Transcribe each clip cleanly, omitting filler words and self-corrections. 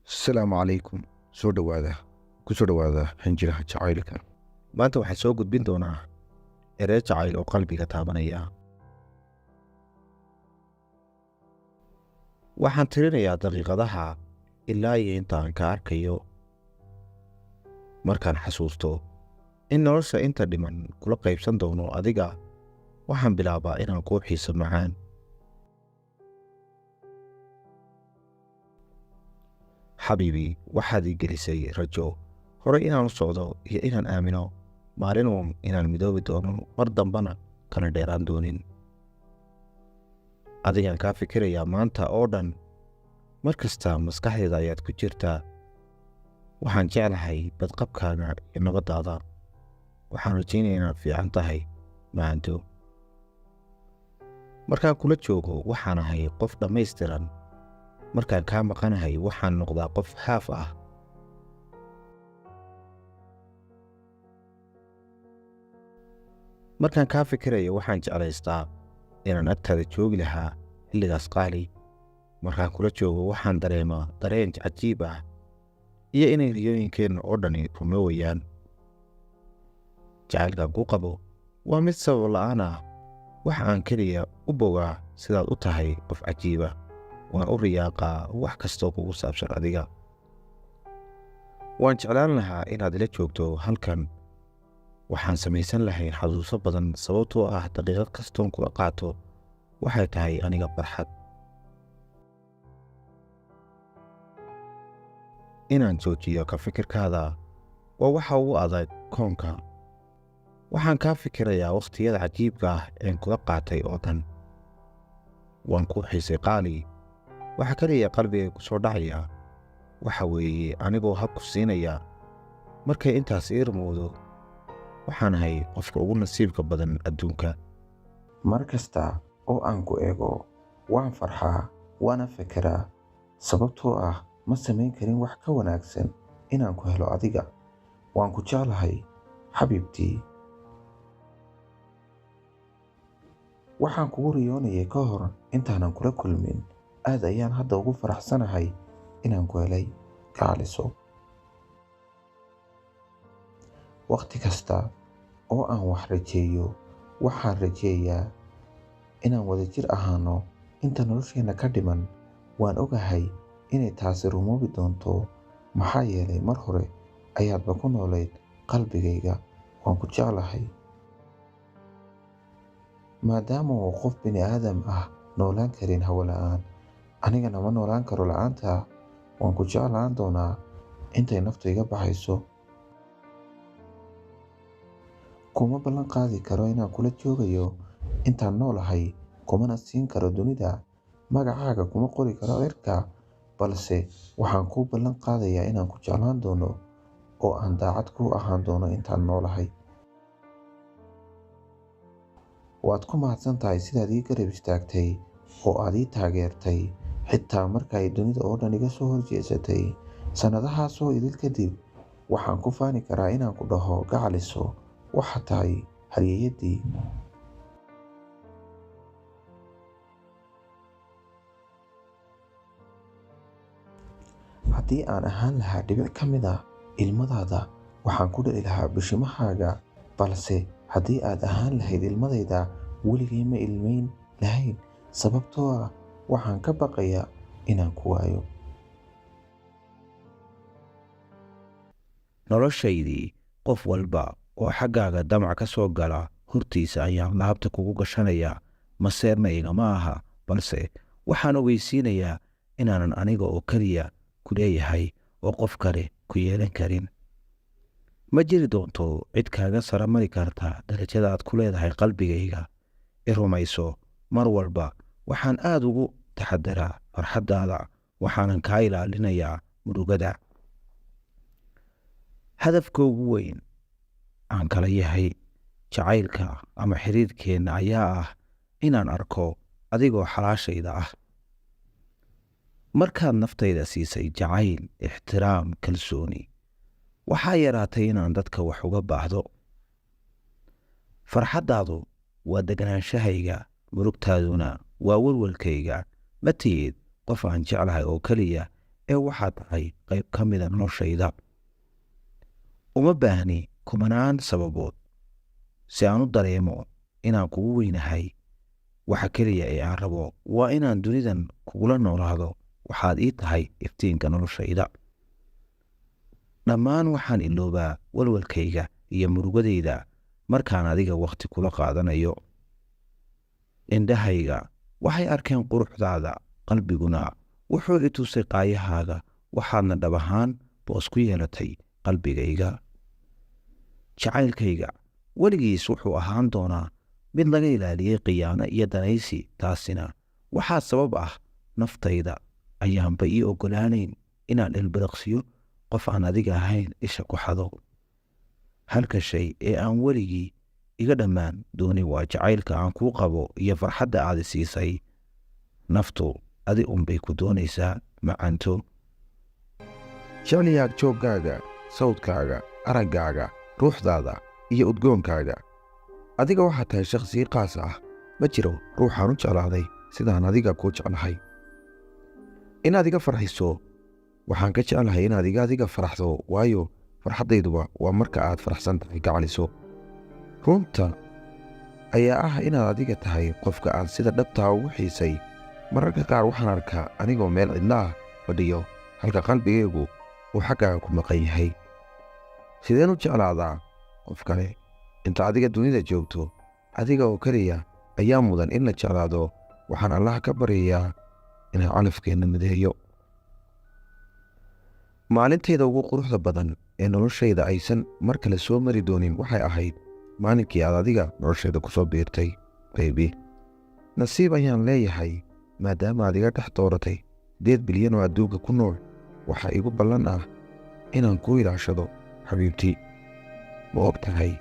asalaamu calaykum. soo dhowaada ku soo dhowaada xinjiraha jacaylka. maanta waxaan soo gudbin doonaa erey jacayl oo qalbiga taabanaya. waxaan tirinayaa daqiiqadaha ilaa iyo intaan ka arkayo markaan xasuusto in nolosha inta dhiman kula qaybsan doono adiga. waxaan bilaabaa inaan kuu xiiso macaan. xabiibi, waxaad ii gelisay rajo horey inaan u socdo iyo inaan aamino maalinuun inaan midoobi doono, mar dambana kana dheeraan doonin. adigaan kaa fikirayaa maanta oo dhan, mar kasta maskaxdeeda ayaad ku jirtaa. waxaan jeclahay badqabkaaga iyo nabaddaada. waxaan rajaynaya inaad fiican tahay maanto. markaan kula joogo waxaan ahay qof dhammaystiran. markaan kaa maqanahay waxaan noqdaa qof haaf ah. markaan kaa fikirayo waxaan jeclaystaa inaan agtaada joogi lahaa xilligaas qaali. markaan kula joogo waxaan dareemaa dareen cajiib ah iyo inay riyooyinkeenna oo dhani rumoowayaan. jacaylkaan ku qabo waa mid sabab la'aan ah. waxa aan keliya u bogaa sidaad u tahay qof cajiiba. waan u riyaaqaa wax kastoo kugu saabsan adiga. waan jeclaan lahaa inaad ila joogto halkan. waxaan samaysan lahayn xasuuso badan, sababtoo ah daqiiqad kastoon kula qaato waxay tahay aniga farxad. inaan joojiyo ka fikirkaada waa waxa ugu adag koonka. waxaan kaa fikirayaa wakhtiyada cajiibka ah een kula qaatay oo dhan. waan kuu xiisay qaali. waxa kaliya qalbiga ku soo dhacaya waxa weeye anigoo habku siinaya. markay intaas ii rumowdo waxaan ahay qofka ugu nasiibka badan adduunka. mar kasta oo aan ku eego waan farxaa, waana fekeraa, sababtoo ah ma samayn karin wax ka wanaagsan inaan ku helo adiga. waan ku jeclahay xabiibtii. waxaan kugu riyoonayay ka hor intaanan kula kulmin. aad ayaan hadda ugu faraxsanahay inaan ku helay gaaliso. wakhti kasta oo aan wax rajeeyo waxaan rajeeyaa inaan wadajir ahaano inta nolosheenna ka dhiman. waan ogahay inay taasi rumoobi doonto, maxaa yeelay mar hore ayaadba ku noolayd qalbigayga. waan ku jeclahay. maadaama uu qof bini aadam ah noolaan karin hawo la'aan, anigana ma noolaan karo la'aanta. waan ku jeclaan doonaa intay naftu iga baxayso. kuma ballan qaadi karo inaan kula joogayo intaan noolahay, kumana siin karo dunida. magacaaga kuma qori karo cirka, balse waxaan kuu ballan qaadayaa inaan ku jeclaan doono oo aan daacad kuu ahaan doono intaan noolahay. waad ku mahadsan tahay sidaad ii garab istaagtay oo aad ii taageertay, xitaa marka ay dunida oo dhan iga soo horjeesatay. sannadahaasoo idil kadib waxaan ku faani karaa inaan ku dhaho gacaliso, waxaa tahay halyeeyadii. haddii aan ahaan lahaa dhibic ka mid ah ilmadaada waxaan ku dhali lahaa bishimahaaga, balse haddii aad ahaan lahayd ilmadayda weligay ma ilmayn lahayn, sababtoo ah waxaan ka baqayaa inaan ku waayo. noloshaydii qof walba oo xaggaaga damac ka soo gala hortiisa ayaan laabta kugu gashanayaa. maseerna igama aha, balse waxaan ogeysiinayaa inaanan aniga oo keliya ku leeyahay oo qof kale ku yeelan karin. ma jiri doonto cid kaaga sara mari karta darajada aad ku leedahay qalbigayga. i rumayso, mar walba waxaan aad ugu taxadaraa farxaddaada, waxaanan kaa ilaalinayaa murugada. hadafka ugu weyn aan kala yahay jacaylka ama xiriirkeenna ayaa ah inaan arko adigoo xalaashayda ah. markaad naftayda siisay jacayl, ixtiraam, kalsooni, waxaa yaraatay inaan dadka wax uga baahdo. farxaddaadu waa deganaanshahayga, murugtaaduna waa welwelkayga. ma tihid qof aan jeclahay oo keliya ee waxaad tahay qayb ka mida noloshayda. Uma baahni kumanaan sababood si aan u dareemo inaan kugu weynahay. Waxa keliya ee aan rabo waa inaan dunidan kugula noolaado. Waxaad ii tahay iftiinka noloshayda. Dhammaan waxaan iloobaa walwalkayga iyo murugadayda markaan adiga wakhti kula qaadanayo. Indhahayga waxay arkeen quruxdaada, qalbiguna wuxuu i tusay qaayahaaga. Waxaadna dhab ahaan boos ku yeelatay qalbigayga. Jacaylkayga weligiis wuxuu ahaan doonaa mid laga ilaaliyey khiyaano iyo danaysi. Taasina waxaa sabab ah naftayda ayaanba ii oggolaanayn inaan ilbiriqsiyo qof aan adiga ahayn isha ku xado. Halka shay ee aan weligii iga dhammaan doonin waa jacaylka aan kuu qabo iyo farxadda aad i siisay. Naftu adi unbay ku doonaysaa macanto. jecliyaag jooggaaga, sawdkaaga, araggaaga, ruuxdaada iyo udgoonkaaga. Adiga waxaad tahay shakhsi qaas ah. Ma jiro ruuxaan u jeclaaday sidaan adiga kuu jeclahay. Inaad iga farxiso waxaan ka jeclahay inaad adiga faraxdo, waayo farxaddayduba waa marka aad faraxsan tahay gacaliso. Runta ayaa ah inaad adiga tahay qofka aan sida dhabtaa ugu xiisay. Mararka qaar waxaan arkaa anigoo meel cidla ah fadhiyo, halka qalbigaygu uu xaggaaga ku maqan yahay. Sideen u jeclaadaa qof kale inta adiga dunida joogto? Adiga oo keliya ayaa mudan in la jeclaado. Waxaan Allah ka baryayaa inay calafkeenna mideeyo. Maalintayda ugu quruxda badan ee noloshayda aysan mar kale soo mari doonin waxay ahayd maalinkii aad adiga noloshayda ku soo biirtay. Baby, nasiib ayaan leeyahay maadaama aad iga dhex dooratay 8 bilyan oo adduunka ku nool. Waxaa igu ballan ah inaan kuu ilaashado xabiibtii. Ma og tahay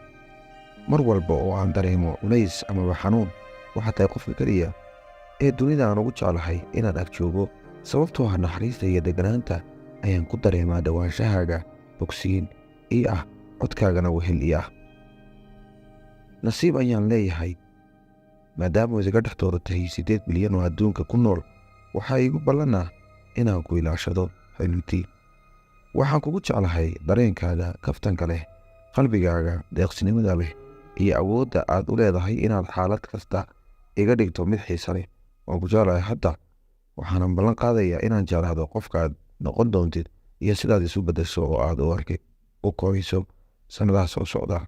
mar walba oo aan dareemo culays amaba xanuun, waxaad tahay qofka keliya ee dunida aan ugu jeclahay inaan ag joogo. Sababtoo ah naxariista iyo degganaanta ayaan ku dareemaa dhawaanshahaaga bogsiin ii ah, codkaagana wehel ii ah. Nasiib ayaan leeyahay maadaama iga dhex dooratay 8 bilyan oo adduunka ku nool. Waxaa igu ballan ah inaan ku ilaashado xabiibtii. Waxaan kugu jeclahay dareenkaaga kaftanka leh, qalbigaaga deeqsinimada leh, iyo awoodda aad u leedahay inaad xaalad kasta iga dhigto mid xiiso leh. Waan ku jeclahay hadda, waxaanan ballan qaadayaa inaan jeclaado qofkaad noqon doontid iyo sidaad isu beddesho oo aad u korayso sannadaha soo socda.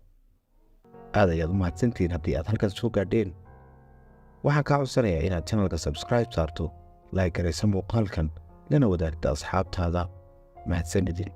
Aad ayaad u mahadsantihiin haddii aad halkaas soo gaadheen. Waxaan kaa codsanayaa inaad channelka subscribe saarto, like garaysa muuqaalkan, lana wadaagta asxaabtaada. Mahadsanidin.